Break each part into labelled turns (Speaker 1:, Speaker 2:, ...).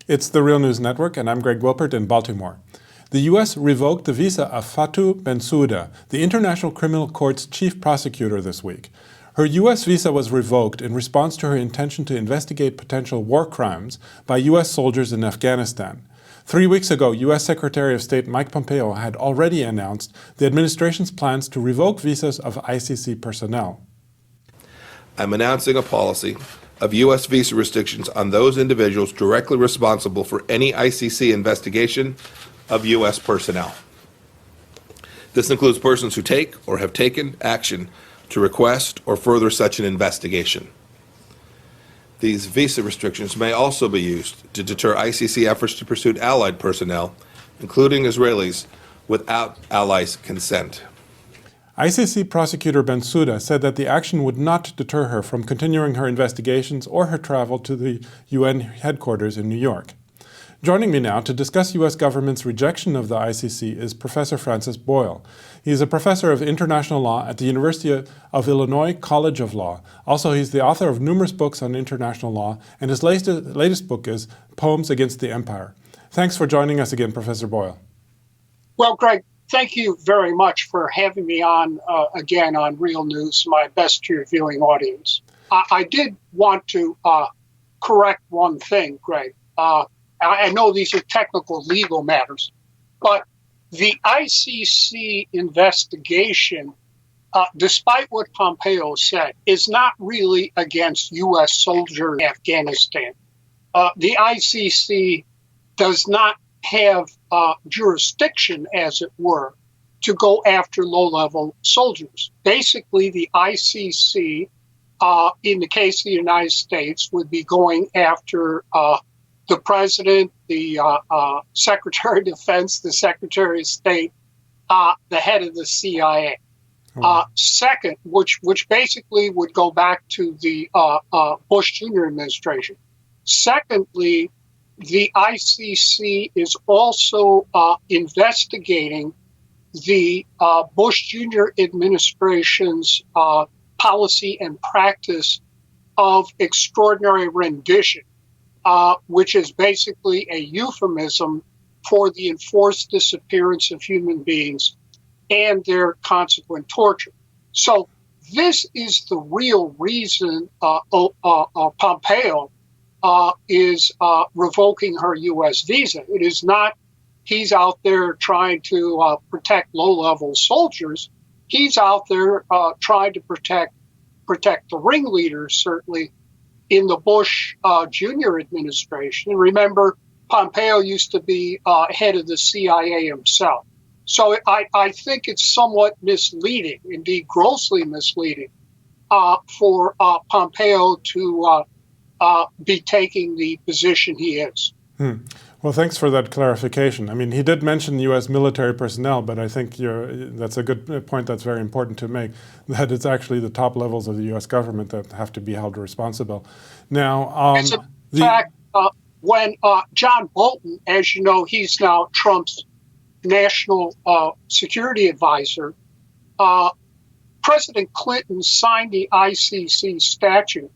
Speaker 1: It's the Real News Network, and I'm Greg Wilpert in Baltimore. The U.S. revoked the visa of Fatou Bensouda, the International Criminal Court's chief prosecutor, this week. Her U.S. visa was revoked in response to her intention to investigate potential war crimes by U.S. soldiers in Afghanistan. 3 weeks ago, U.S. Secretary of State Mike Pompeo had already announced the administration's plans to revoke visas of ICC personnel.
Speaker 2: I'm announcing a policy of U.S. visa restrictions on those individuals directly responsible for any ICC investigation of U.S. personnel. This includes persons who take or have taken action to request or further such an investigation. These visa restrictions may also be used to deter ICC efforts to pursue allied personnel, including Israelis, without allies' consent.
Speaker 1: ICC Prosecutor Bensouda said that the action would not deter her from continuing her investigations or her travel to the UN headquarters in New York. Joining me now to discuss U.S. government's rejection of the ICC is Professor Francis Boyle. He is a professor of international law at the University of Illinois College of Law. Also, he's the author of numerous books on international law, and his latest book is Poems Against the Empire. Thanks for joining us again, Professor Boyle.
Speaker 3: Well, Greg, thank you very much for having me on again on Real News, my best to your viewing audience. I did want to correct one thing, Greg. I know these are technical legal matters, but the ICC investigation, despite what Pompeo said, is not really against U.S. soldiers in Afghanistan. The ICC does not have jurisdiction, as it were, to go after low-level soldiers. Basically, the ICC, in the case of the United States, would be going after the president, the Secretary of Defense, the Secretary of State, the head of the CIA. Second, which basically would go back to the Bush Jr. administration. Secondly, the ICC is also investigating the Bush Jr. administration's policy and practice of extraordinary rendition, which is basically a euphemism for the enforced disappearance of human beings and their consequent torture. So this is the real reason Pompeo is revoking her U.S. visa. It is not he's out there trying to protect low-level soldiers. He's out there trying to protect the ringleaders, certainly, in the Bush Jr. administration. And remember, Pompeo used to be head of the CIA himself. So I think it's somewhat misleading, indeed grossly misleading, for Pompeo to be taking the position he is.
Speaker 1: Well, thanks for that clarification. I mean, he did mention U.S. military personnel, but I think that's a good point that's very important to make, that it's actually the top levels of the U.S. government that have to be held responsible. Now,
Speaker 3: as a fact, when John Bolton, as you know, he's now Trump's national security advisor, President Clinton signed the ICC statute.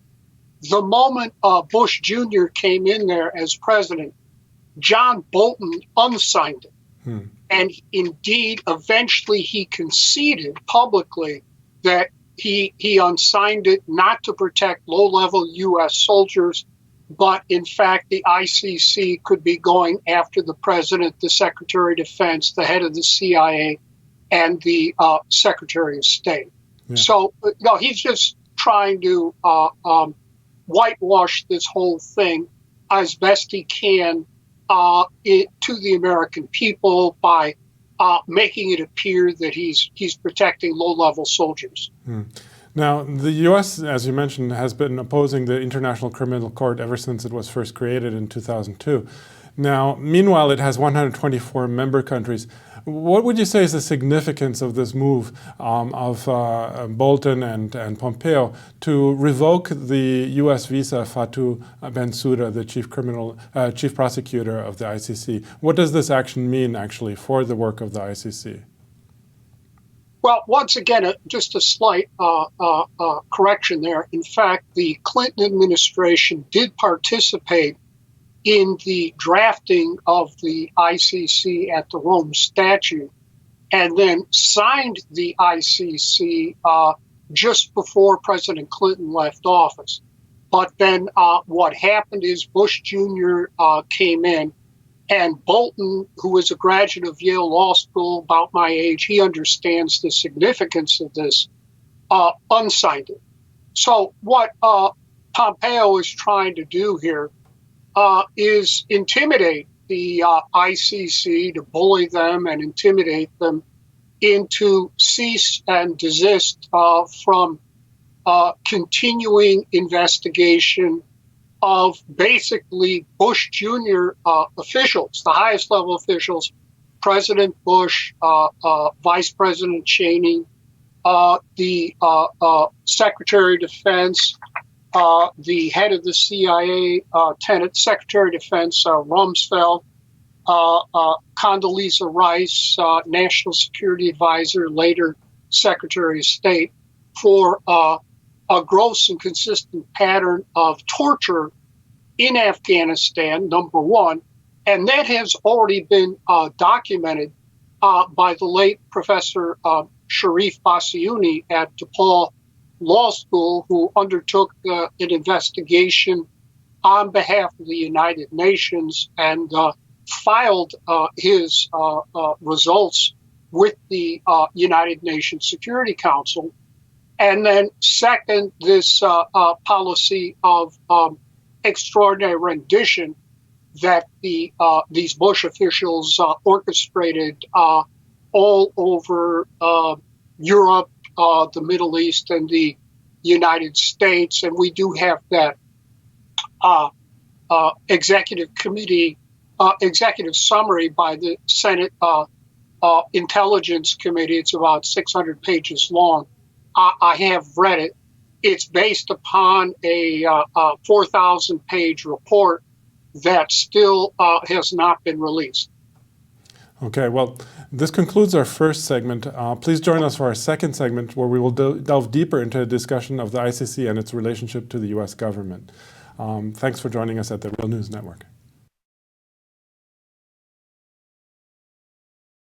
Speaker 3: The moment Bush Jr. came in there as president, John Bolton unsigned it. And indeed, eventually he conceded publicly that he unsigned it not to protect low-level U.S. soldiers, but in fact the ICC could be going after the president, the Secretary of Defense, the head of the CIA, and the Secretary of State. Yeah. So no, he's just trying to whitewash this whole thing as best he can to the American people by making it appear that he's protecting low-level soldiers.
Speaker 1: Now, the U.S., as you mentioned, has been opposing the International Criminal Court ever since it was first created in 2002. Now, meanwhile, it has 124 member countries. What would you say is the significance of this move of Bolton and Pompeo to revoke the U.S. visa of Fatou Bensouda, the chief prosecutor of the ICC? What does this action mean, actually, for the work of the ICC?
Speaker 3: Well, once again, just a slight correction there. In fact, the Clinton administration did participate in the drafting of the ICC at the Rome Statute, and then signed the ICC just before President Clinton left office. But then what happened is Bush Jr. Came in, and Bolton, who is a graduate of Yale Law School, about my age, he understands the significance of this, unsigned it. So what Pompeo is trying to do here is intimidate the ICC, to bully them and intimidate them into cease and desist from continuing investigation of basically Bush Jr. Officials, the highest level officials, President Bush, Vice President Cheney, the Secretary of Defense, the head of the CIA, Secretary of Defense Rumsfeld, Condoleezza Rice, National Security Advisor, later Secretary of State, for a gross and consistent pattern of torture in Afghanistan, number one. And that has already been documented by the late Professor Sharif Bassiouni at DePaul Law School, who undertook an investigation on behalf of the United Nations and filed his results with the United Nations Security Council. And then second, this policy of extraordinary rendition that these Bush officials orchestrated all over Europe, the Middle East, and the United States. And we do have that executive committee, executive summary by the Senate Intelligence Committee. It's about 600 pages long. I have read it. It's based upon a 4,000-page report that still has not been released.
Speaker 1: Okay, well, this concludes our first segment. Please join us for our second segment, where we will delve deeper into a discussion of the ICC and its relationship to the U.S. government. Thanks for joining us at the Real News Network.